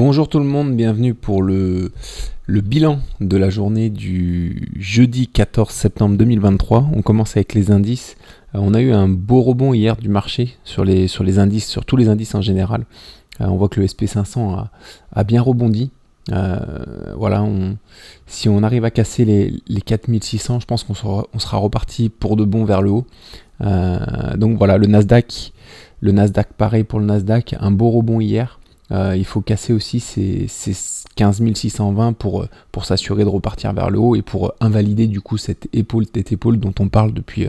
Bonjour tout le monde, bienvenue pour le bilan de la journée du jeudi 14 septembre 2023. On commence avec les indices. On a eu un beau rebond hier du marché sur les indices, sur tous les indices en général. On voit que le SP500 a bien rebondi. Si on arrive à casser les 4600, je pense qu'on sera reparti pour de bon vers le haut. Donc voilà, le Nasdaq pareil pour le Nasdaq, un beau rebond hier. Il faut casser aussi ces 15 620 pour s'assurer de repartir vers le haut et pour invalider du coup cette épaule, tête épaule dont on parle depuis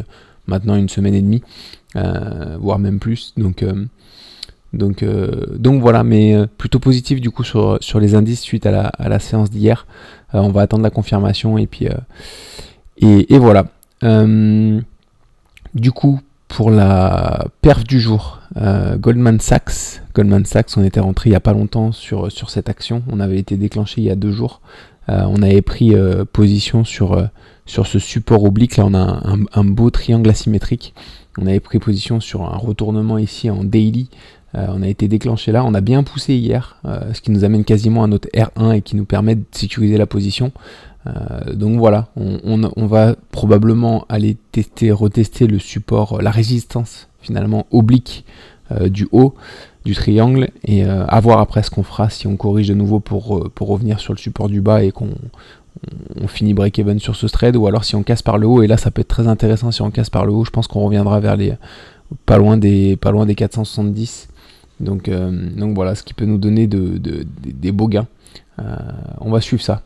maintenant une semaine et demie, voire même plus. Donc voilà, mais plutôt positif du coup sur les indices suite à la séance d'hier. On va attendre la confirmation et puis et voilà. Du coup, pour la perf du jour, Goldman Sachs, on était rentré il n'y a pas longtemps sur cette action. On avait été déclenché il y a 2 jours. On avait pris position sur ce support oblique. Là, on a un beau triangle asymétrique. On avait pris position sur un retournement ici en daily. On a été déclenché là. On a bien poussé hier, ce qui nous amène quasiment à notre R1 et qui nous permet de sécuriser la position. Donc voilà, on va probablement aller retester le support, la résistance finalement oblique du haut du triangle et à voir après ce qu'on fera si on corrige de nouveau pour revenir sur le support du bas et qu'on finit break-even sur ce trade, ou alors si on casse par le haut. Et là ça peut être très intéressant si on casse par le haut. Je pense qu'on reviendra vers les pas loin des 470. Donc voilà, ce qui peut nous donner des beaux gains. On va suivre ça.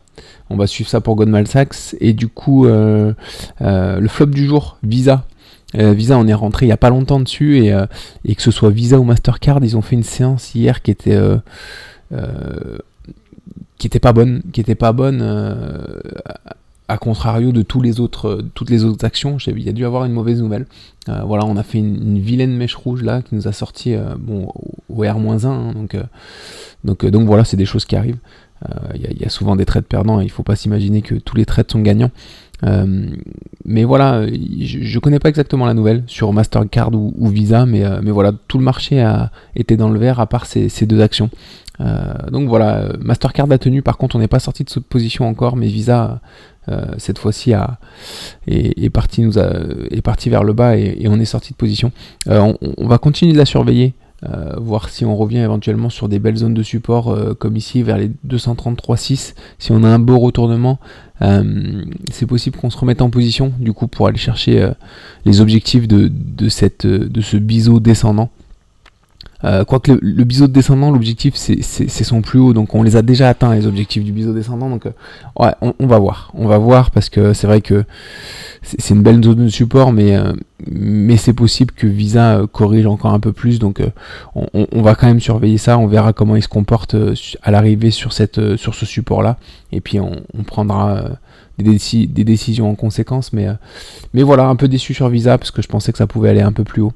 Pour Goldman Sachs. Et du coup, le flop du jour, Visa. Visa, on est rentré il n'y a pas longtemps dessus. Et que ce soit Visa ou Mastercard, ils ont fait une séance hier qui était pas bonne. À contrario de toutes les autres actions. Il y a dû avoir une mauvaise nouvelle. On a fait une vilaine mèche rouge là qui nous a sorti au R-1. Hein, donc voilà, c'est des choses qui arrivent. Il y a souvent des trades perdants, il ne faut pas s'imaginer que tous les trades sont gagnants. Mais voilà, je ne connais pas exactement la nouvelle sur Mastercard ou Visa, mais voilà, tout le marché a été dans le vert à part ces 2 actions. Donc voilà, Mastercard a tenu, par contre on n'est pas sorti de cette position encore, mais Visa cette fois-ci est parti vers le bas et on est sorti de position. On va continuer de la surveiller. Voir si on revient éventuellement sur des belles zones de support comme ici vers les 233,6. Si on a un beau retournement, c'est possible qu'on se remette en position du coup pour aller chercher les objectifs de ce biseau descendant. Quoique le biseau descendant, l'objectif c'est son plus haut, donc on les a déjà atteints les objectifs du biseau descendant. Donc on va voir parce que c'est vrai que c'est une belle zone de support, mais c'est possible que Visa corrige encore un peu plus. Donc on va quand même surveiller ça. On verra comment il se comporte à l'arrivée sur ce support là, et puis on prendra des décisions en conséquence. Mais voilà, un peu déçu sur Visa parce que je pensais que ça pouvait aller un peu plus haut.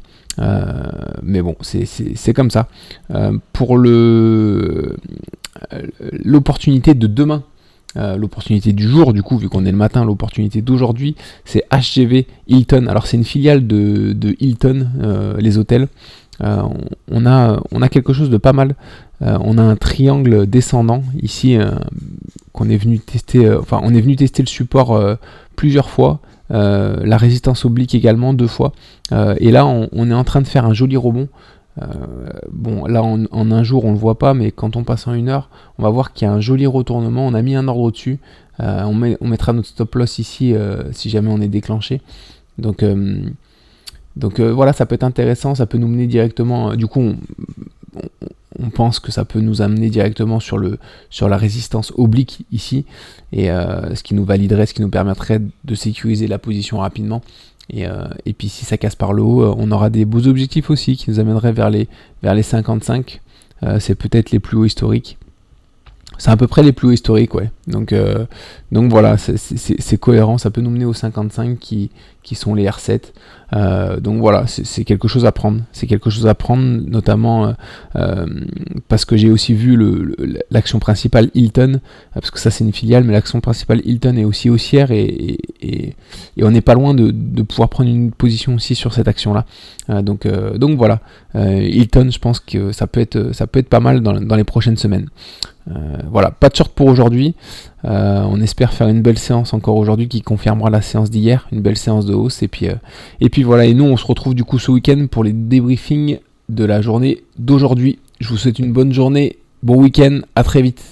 Mais bon, c'est comme ça. Pour l'opportunité de demain, l'opportunité du jour, du coup, vu qu'on est le matin, l'opportunité d'aujourd'hui, c'est HGV Hilton. Alors c'est une filiale de Hilton, les hôtels. On a quelque chose de pas mal. On a un triangle descendant ici qu'on est venu tester. On est venu tester le support plusieurs fois. La résistance oblique également 2 fois. Et là, on est en train de faire un joli rebond. Là en un jour on le voit pas, mais quand on passe en 1 heure, on va voir qu'il y a un joli retournement. On a mis un ordre au-dessus. On mettra notre stop loss ici si jamais on est déclenché. Donc voilà, ça peut être intéressant. Ça peut nous mener directement. Du coup, on pense que ça peut nous amener directement sur la résistance oblique ici, et ce qui nous validerait, ce qui nous permettrait de sécuriser la position rapidement. Et puis si ça casse par le haut, on aura des beaux objectifs aussi qui nous amèneraient vers les 55. C'est peut-être les plus hauts historiques. C'est à peu près les plus hauts historiques, ouais. Donc voilà, c'est cohérent. Ça peut nous mener aux 55 qui sont les R7. Donc voilà, c'est quelque chose à prendre. C'est quelque chose à prendre, notamment parce que j'ai aussi vu l'action principale Hilton, parce que ça c'est une filiale, mais l'action principale Hilton est aussi haussière et on n'est pas loin de pouvoir prendre une position aussi sur cette action-là. Donc voilà, Hilton, je pense que ça peut être pas mal dans les prochaines semaines. Voilà, pas de short pour aujourd'hui. On espère faire une belle séance encore aujourd'hui qui confirmera la séance d'hier, une belle séance de hausse. Et puis voilà, et nous on se retrouve du coup ce week-end pour les débriefings de la journée d'aujourd'hui. Je vous souhaite une bonne journée, bon week-end, à très vite.